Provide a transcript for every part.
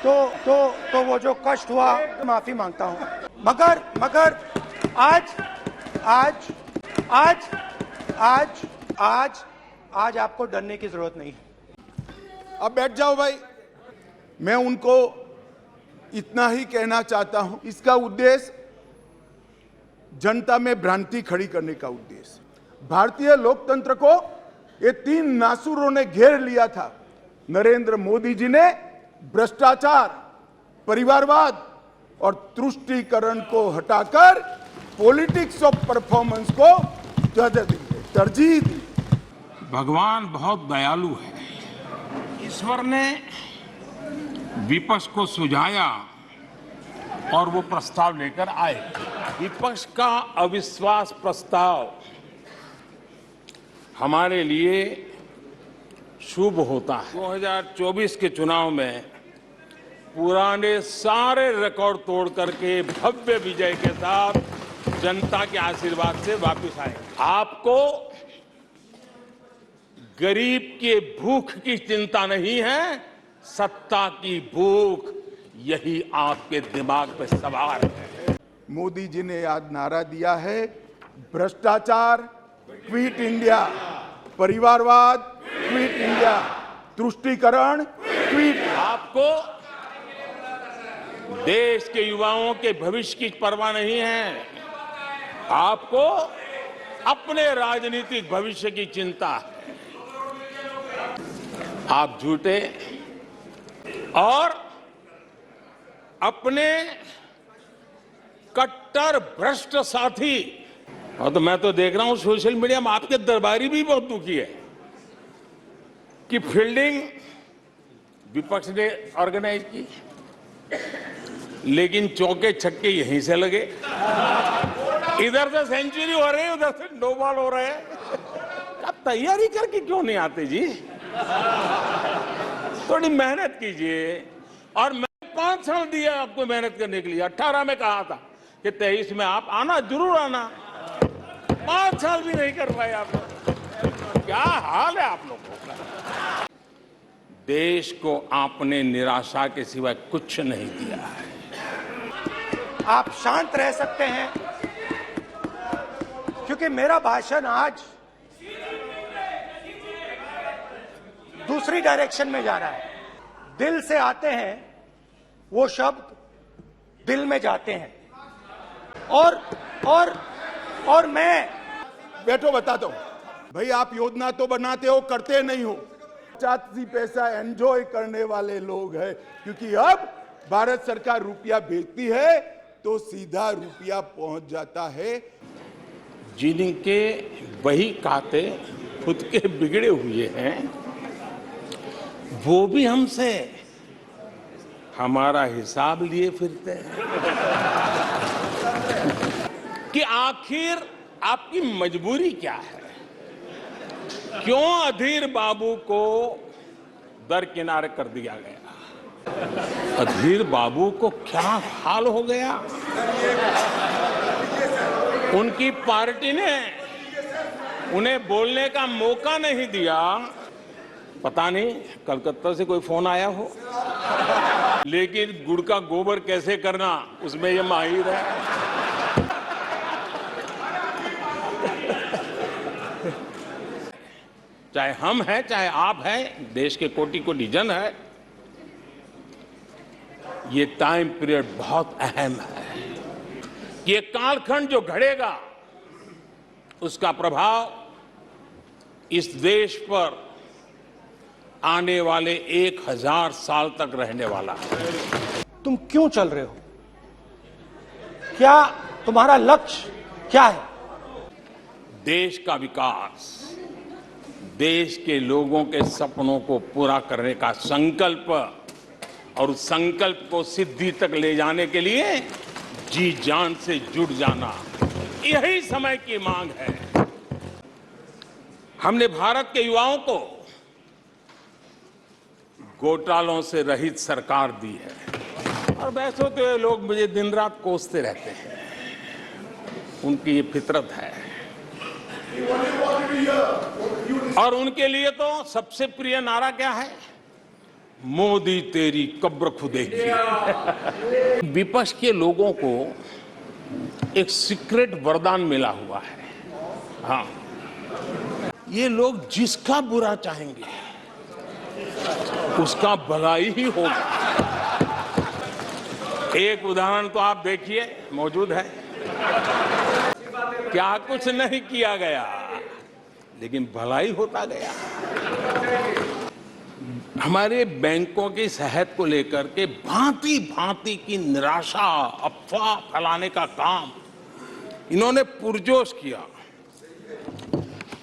तो वो जो कष्ट हुआ, माफी मांगता हूं। मगर आज आज आज आज आज आज आपको डरने की जरूरत नहीं है। अब बैठ जाओ भाई। मैं उनको इतना ही कहना चाहता हूं, इसका उद्देश्य जनता में भ्रांति खड़ी करने का उद्देश्य। भारतीय लोकतंत्र को ये तीन नासुरों ने घेर लिया था। नरेंद्र मोदी जी ने भ्रष्टाचार, परिवारवाद और तुष्टीकरण को हटाकर पॉलिटिक्स ऑफ परफॉर्मेंस को तरजीह दी। भगवान बहुत दयालु है। ईश्वर ने विपक्ष को सुझाया और वो प्रस्ताव लेकर आए। विपक्ष का अविश्वास प्रस्ताव हमारे लिए शुभ होता है। 2024 के चुनाव में पुराने सारे रिकॉर्ड तोड़ करके भव्य विजय के साथ जनता के आशीर्वाद से वापस आए। आपको गरीब के भूख की चिंता नहीं है, सत्ता की भूख, यही आपके दिमाग पे सवार है। मोदी जी ने आज नारा दिया है, भ्रष्टाचार क्विट इंडिया, परिवारवाद क्विट इंडिया, तुष्टीकरण क्विट। आपको देश के युवाओं के भविष्य की परवाह नहीं है, आपको अपने राजनीतिक भविष्य की चिंता है। आप झूठे और अपने कट्टर भ्रष्ट साथी, और तो मैं तो देख रहा हूं सोशल मीडिया में आपके दरबारी भी बहुत दुखी है कि फील्डिंग विपक्ष ने ऑर्गेनाइज की, लेकिन चौके छक्के यहीं से लगे। इधर से सेंचुरी हो रही है, उधर से नो बॉल हो रहे हैं। आप तैयारी करके क्यों नहीं आते जी? थोड़ी मेहनत कीजिए। और मैं 5 साल दिया आपको मेहनत करने के लिए। 18 में कहा था कि 23 में आप आना, जरूर आना। 5 साल भी नहीं कर पाए आप लोग। क्या हाल है आप लोगों का? देश को आपने निराशा के सिवाय कुछ नहीं दिया है। आप शांत रह सकते हैं, क्योंकि मेरा भाषण आज दूसरी डायरेक्शन में जा रहा है। दिल से आते हैं वो शब्द, दिल में जाते हैं। और मैं बैठो, बताता हूं भाई। आप योजना तो बनाते हो, करते नहीं हो। 85 पैसा एंजॉय करने वाले लोग हैं, क्योंकि अब भारत सरकार रुपया भेजती है तो सीधा रुपया पहुंच जाता है। जिनके वही खाते खुद के बिगड़े हुए हैं, वो भी हमसे हमारा हिसाब लिए फिरते हैं कि आखिर आपकी मजबूरी क्या है? क्यों अधीर बाबू को दरकिनारे कर दिया गया? अधीर बाबू को क्या हाल हो गया? उनकी पार्टी ने उन्हें बोलने का मौका नहीं दिया। पता नहीं कलकत्ता से कोई फोन आया हो, लेकिन गुड़ का गोबर कैसे करना उसमें ये माहिर है। चाहे हम हैं, चाहे आप हैं, देश के कोटि कोटि जन है, ये टाइम पीरियड बहुत अहम है। ये कालखंड जो घड़ेगा उसका प्रभाव इस देश पर आने वाले 1000 साल तक रहने वाला है। तुम क्यों चल रहे हो? क्या तुम्हारा लक्ष्य क्या है? देश का विकास, देश के लोगों के सपनों को पूरा करने का संकल्प, और उस संकल्प को सिद्धि तक ले जाने के लिए जी जान से जुट जाना, यही समय की मांग है। हमने भारत के युवाओं को घोटालों से रहित सरकार दी है। और वैसे तो ये लोग मुझे दिन रात कोसते रहते हैं, उनकी ये फितरत है। और उनके लिए तो सबसे प्रिय नारा क्या है? मोदी तेरी कब्र खुदेगी। विपक्ष के लोगों को एक सीक्रेट वरदान मिला हुआ है। हाँ, ये लोग जिसका बुरा चाहेंगे उसका भलाई ही होगा। एक उदाहरण तो आप देखिए, मौजूद है। क्या कुछ नहीं किया गया, लेकिन भलाई होता गया। हमारे बैंकों की सेहत को लेकर के भांति भांति की निराशा, अफवाह फैलाने का काम इन्होंने पुरजोश किया।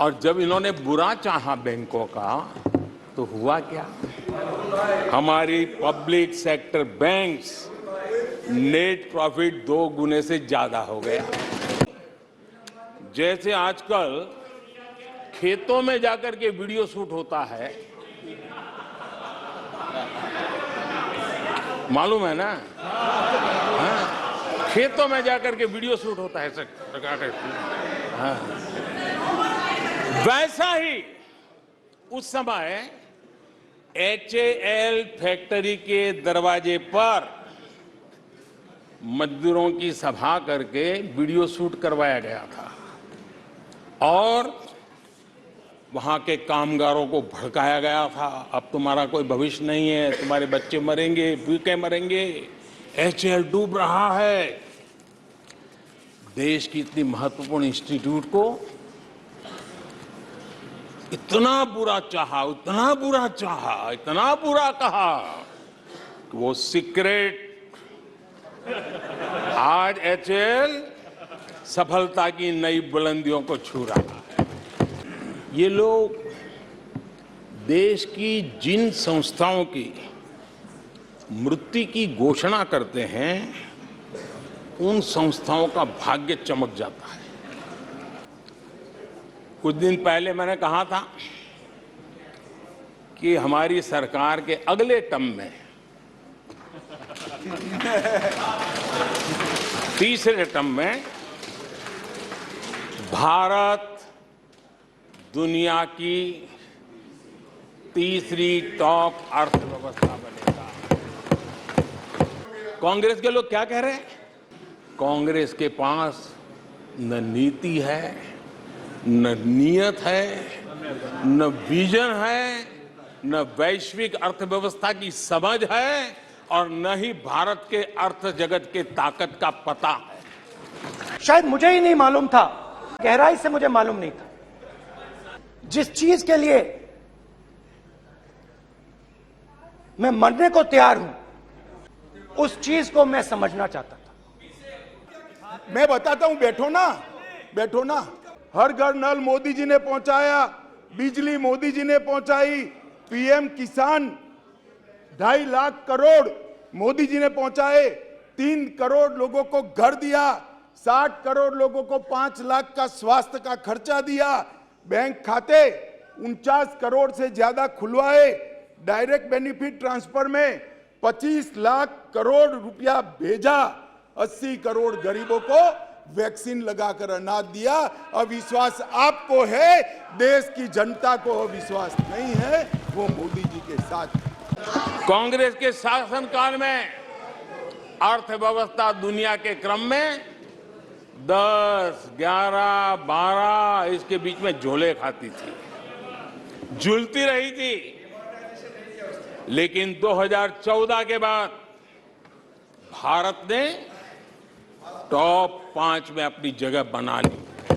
और जब इन्होंने बुरा चाहा बैंकों का, तो हुआ क्या? हमारी public sector banks net profit 2 गुने से ज्यादा हो गया। जैसे आजकल खेतों में जाकर के वीडियो शूट होता है, मालूम है ना? हाँ? खेतों में जाकर के वीडियो शूट होता है। हाँ। वैसा ही उस समय HAL फैक्ट्री के दरवाजे पर मजदूरों की सभा करके वीडियो शूट करवाया गया था और वहां के कामगारों को भड़काया गया था। अब तुम्हारा कोई भविष्य नहीं है, तुम्हारे बच्चे मरेंगे, भूखे मरेंगे, HAL डूब रहा है। देश की इतनी महत्वपूर्ण इंस्टीट्यूट को इतना बुरा चाहा, इतना बुरा चाहा, इतना बुरा कहा कि वो सीक्रेट आज HAL सफलता की नई बुलंदियों को छू रहा है। ये लोग देश की जिन संस्थाओं की मृत्यु की घोषणा करते हैं, उन संस्थाओं का भाग्य चमक जाता है। कुछ दिन पहले मैंने कहा था कि हमारी सरकार के अगले टर्म में, तीसरे टर्म में, भारत दुनिया की तीसरी टॉप अर्थव्यवस्था बनेगा। कांग्रेस के लोग क्या कह रहे हैं? कांग्रेस के पास न नीति है, न नियत है, न विजन है, न वैश्विक अर्थव्यवस्था की समझ है और न ही भारत के अर्थ जगत के ताकत का पता है। शायद मुझे ही नहीं मालूम था, गहराई से मुझे मालूम नहीं था। जिस चीज के लिए मैं मरने को तैयार हूं, उस चीज को मैं समझना चाहता था। मैं बताता हूं, बैठो ना, बैठो ना। हर घर नल मोदी जी ने पहुंचाया, बिजली मोदी जी ने पहुंचाई, PM किसान 2.5 लाख करोड़ मोदी जी ने पहुंचाए, 3 करोड़ लोगों को घर दिया, 60 करोड़ लोगों को 5 लाख का स्वास्थ्य का खर्चा दिया, बैंक खाते 49 करोड़ से ज्यादा खुलवाए, डायरेक्ट बेनिफिट ट्रांसफर में 25 लाख करोड़ रुपया भेजा, 80 करोड़ गरीबों को वैक्सीन लगाकर अनाज दिया। अविश्वास आपको है, देश की जनता को अविश्वास नहीं है, वो मोदी जी के साथ। कांग्रेस के शासनकाल में अर्थव्यवस्था दुनिया के क्रम में 10, 11, 12 इसके बीच में झोले खाती थी, झूलती रही थी। लेकिन 2014 के बाद भारत ने टॉप 5 में अपनी जगह बना ली।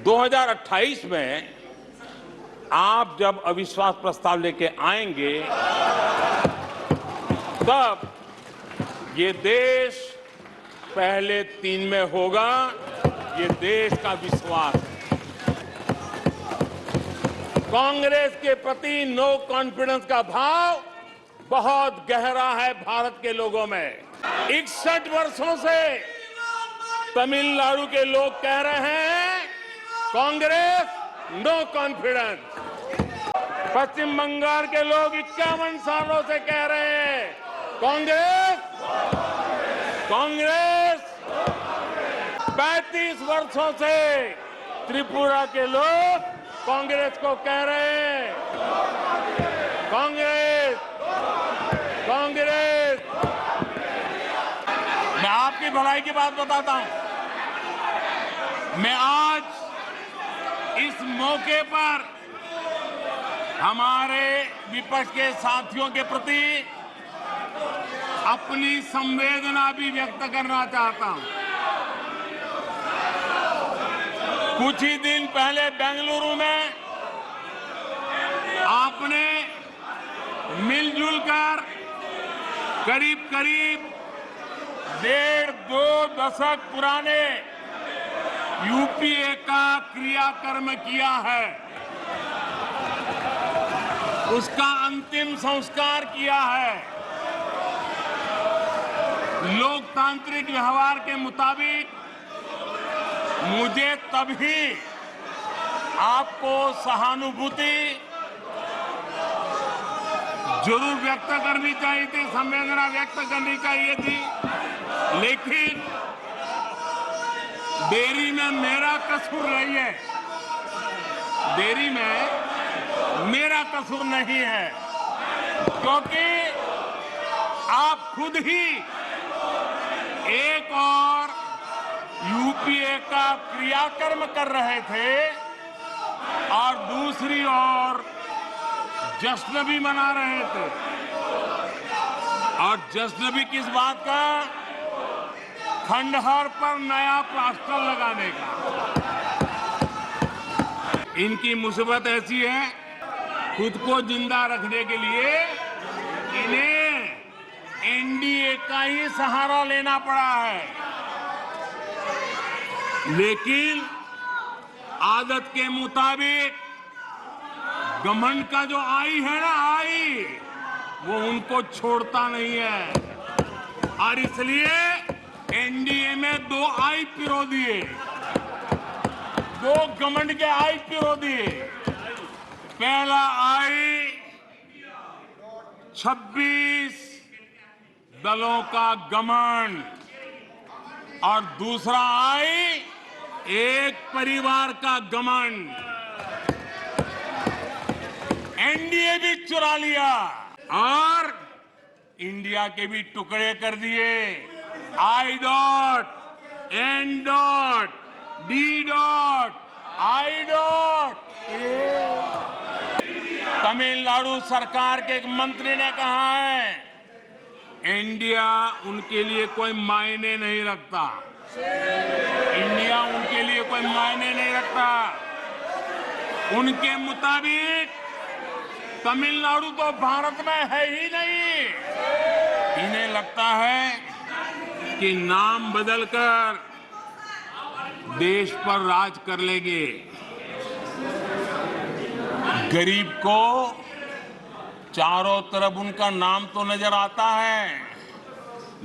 2028 में आप जब अविश्वास प्रस्ताव लेके आएंगे, तब ये देश पहले 3 में होगा। ये देश का विश्वास है। कांग्रेस के प्रति नो कॉन्फिडेंस का भाव बहुत गहरा है भारत के लोगों में। 61 वर्षों से तमिलनाडु के लोग कह रहे हैं कांग्रेस नो कॉन्फिडेंस। पश्चिम बंगाल के लोग 51 सालों से कह रहे हैं कांग्रेस कांग्रेस। 35 वर्षों से त्रिपुरा के लोग कांग्रेस को कह रहे हैं कांग्रेस भलाई की बात बताता हूं। मैं आज इस मौके पर हमारे विपक्ष के साथियों के प्रति अपनी संवेदना भी व्यक्त करना चाहता हूं। कुछ ही दिन पहले बेंगलुरु में आपने मिलजुल कर करीब करीब 1.5-2 दशक पुराने यूपीए का क्रियाकर्म किया है, उसका अंतिम संस्कार किया है। लोकतांत्रिक व्यवहार के मुताबिक मुझे तभी आपको सहानुभूति जरूर व्यक्त करनी चाहिए थी, संवेदना व्यक्त करनी चाहिए थी, लेकिन देरी में मेरा कसूर नहीं है। देरी में मेरा कसूर नहीं है, क्योंकि आप खुद ही एक और यूपीए का क्रियाकर्म कर रहे थे और दूसरी ओर जश्न भी मना रहे थे। और जश्न भी किस बात का? खंडहर पर नया प्लास्टर लगाने का। इनकी मुसीबत ऐसी है, खुद को जिंदा रखने के लिए इन्हें एनडीए का ही सहारा लेना पड़ा है। लेकिन आदत के मुताबिक घमंड का जो आई है ना, आई वो उनको छोड़ता नहीं है। और इसलिए एनडीए में 2 आई पिरो दिए, 2 घमंड के आई पिरो दिए। पहला आई 26 दलों का घमंड और दूसरा आई एक परिवार का घमंड। एनडीए भी चुरा लिया और इंडिया के भी टुकड़े कर दिए। I dot, N dot, D dot, I dot. Tamil Nadu सरकार के एक मंत्री ने कहा है, इंडिया उनके लिए कोई मायने नहीं रखता। इंडिया उनके लिए कोई मायने नहीं रखता। उनके मुताबिक तमिलनाडु तो भारत में है ही नहीं। इन्हें लगता है कि नाम बदलकर देश पर राज कर लेंगे। गरीब को चारों तरफ उनका नाम तो नजर आता है,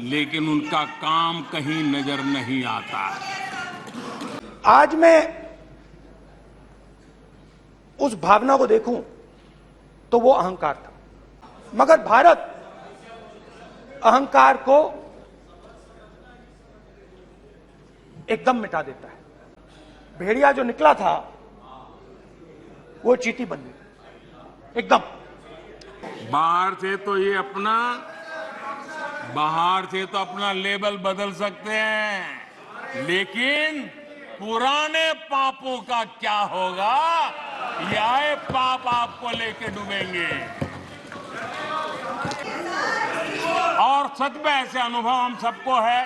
लेकिन उनका काम कहीं नजर नहीं आता। आज मैं उस भावना को देखूं तो वो अहंकार था, मगर भारत अहंकार को एकदम मिटा देता है। भेड़िया जो निकला था वो चींटी बन गई एकदम। बाहर से तो अपना लेबल बदल सकते हैं, लेकिन पुराने पापों का क्या होगा? यह पाप आपको लेके डूबेंगे। और सच में ऐसे अनुभव हम सबको है,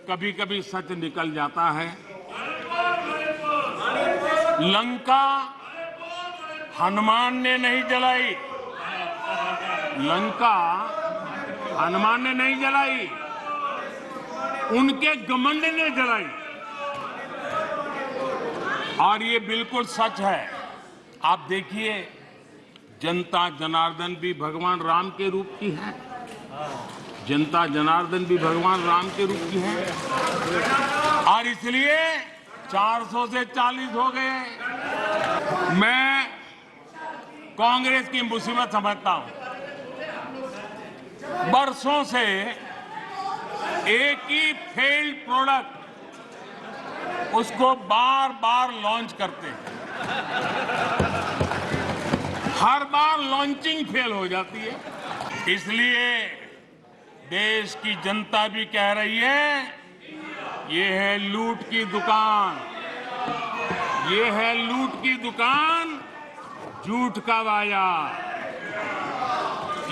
कभी कभी सच निकल जाता है। लंका हनुमान ने नहीं जलाई, लंका हनुमान ने नहीं जलाई, उनके घमंड ने जलाई। और ये बिल्कुल सच है। आप देखिए, जनता जनार्दन भी भगवान राम के रूप की है। जनता जनार्दन भी भगवान राम के रूप की है, और इसलिए 400 से 40 हो गए। मैं कांग्रेस की मुसीबत समझता हूं। बरसों से एक ही फेल्ड प्रोडक्ट उसको बार बार लॉन्च करते हैं, हर बार लॉन्चिंग फेल हो जाती है। इसलिए देश की जनता भी कह रही है ये है लूट की दुकान, ये है लूट की दुकान, झूठ का बाजार।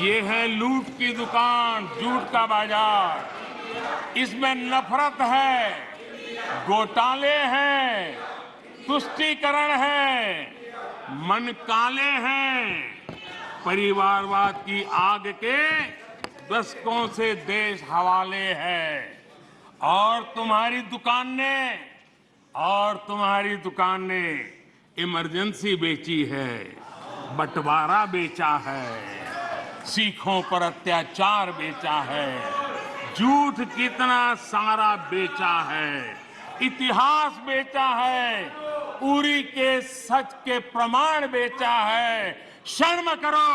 ये है लूट की दुकान, झूठ का बाजार। इसमें नफरत है, घोटाले हैं, तुष्टीकरण है, मन काले हैं। परिवारवाद की आग के दशकों से देश हवाले है। और तुम्हारी दुकान ने इमरजेंसी बेची है, बंटवारा बेचा है, सिखों पर अत्याचार बेचा है, झूठ कितना सारा बेचा है, इतिहास बेचा है, उरी के सच के प्रमाण बेचा है। शर्म करो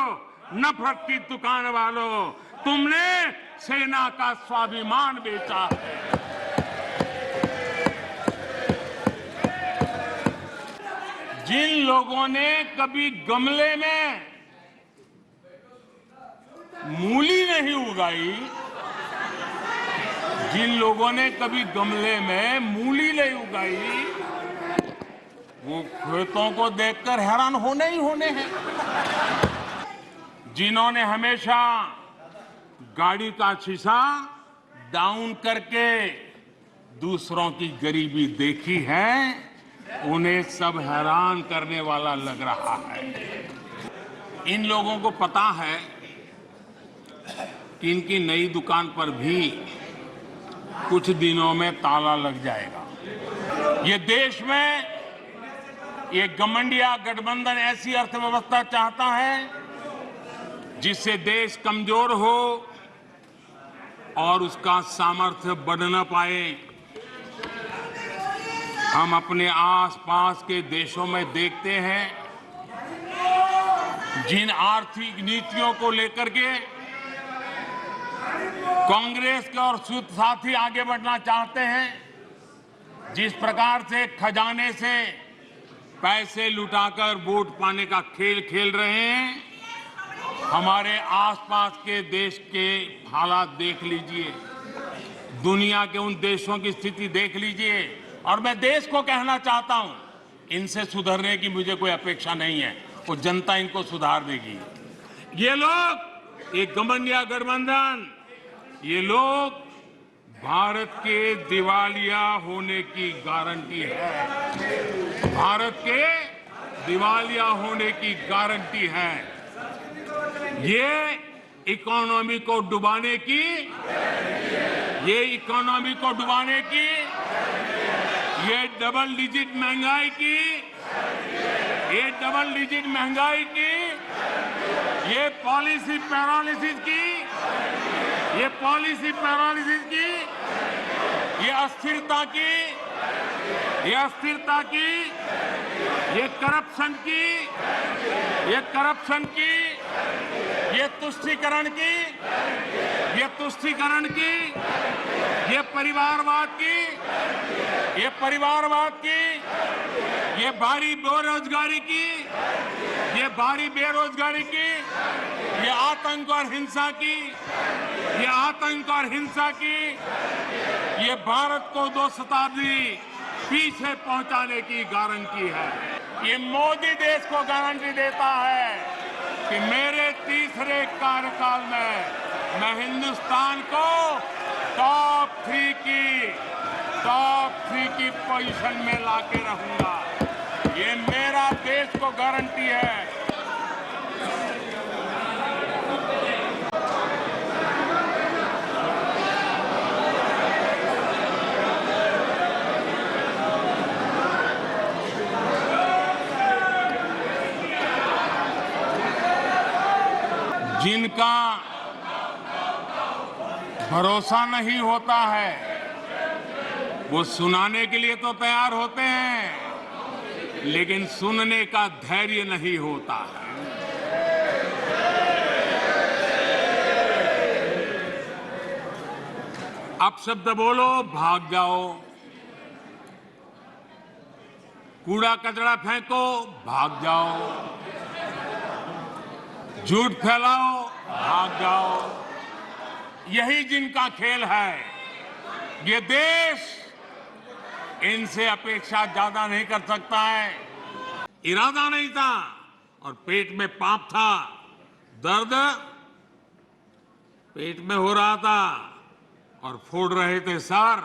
नफरत की दुकान वालों, तुमने सेना का स्वाभिमान बेचा है। जिन लोगों ने कभी गमले में मूली नहीं उगाई, जिन लोगों ने कभी गमले में मूली नहीं उगाई, वो खेतों को देखकर हैरान होने ही होने हैं। जिन्होंने हमेशा गाड़ी का शीशा डाउन करके दूसरों की गरीबी देखी है, उन्हें सब हैरान करने वाला लग रहा है। इन लोगों को पता है कि इनकी नई दुकान पर भी कुछ दिनों में ताला लग जाएगा। ये देश में ये घमंडिया गठबंधन ऐसी अर्थव्यवस्था चाहता है जिससे देश कमजोर हो और उसका सामर्थ्य बढ़ न पाए। हम अपने आसपास के देशों में देखते हैं, जिन आर्थिक नीतियों को लेकर के कांग्रेस के और साथी आगे बढ़ना चाहते हैं, जिस प्रकार से खजाने से पैसे लुटाकर वोट पाने का खेल खेल रहे हैं, हमारे आसपास के देश के हालात देख लीजिए, दुनिया के उन देशों की स्थिति देख लीजिए। और मैं देश को कहना चाहता हूं, इनसे सुधरने की मुझे कोई अपेक्षा नहीं है, वो जनता इनको सुधार देगी। ये लोग, ये घमंडिया गठबंधन, ये लोग भारत के दिवालिया होने की गारंटी है। भारत के दिवालिया होने की गारंटी है। ये इकोनॉमी को डुबाने की, ये इकोनॉमी को डुबाने की, ये डबल डिजिट महंगाई की, ये डबल डिजिट महंगाई की, ये पॉलिसी पैरालिसिस की, ये पॉलिसी पैरालिसिस की, ये अस्थिरता की, ये अस्थिरता की, ये करप्शन की, ये करप्शन की, ये तुष्टीकरण की, ये तुष्टीकरण की, ये परिवारवाद की, ये परिवारवाद की, ये भारी बेरोजगारी की, ये भारी बेरोजगारी की, ये आतंक और हिंसा की, ये आतंक और हिंसा की, ये भारत को 2 शताब्दी पीछे पहुंचाने की गारंटी है। ये मोदी देश को गारंटी देता है कि मेरे तीसरे कार्यकाल में मैं हिंदुस्तान को टॉप 3 की पोजीशन में लाके रहूंगा। ये मेरा देश को गारंटी है। जिनका भरोसा नहीं होता है, वो सुनाने के लिए तो तैयार होते हैं, लेकिन सुनने का धैर्य नहीं होता है। अपशब्द बोलो, भाग जाओ, कूड़ा कचरा फेंको, भाग जाओ, झूठ फैलाओ, भाग जाओ। यही जिनका खेल है। ये देश इनसे अपेक्षा ज्यादा नहीं कर सकता है। इरादा नहीं था और पेट में पाप था, दर्द पेट में हो रहा था और फोड़ रहे थे सर।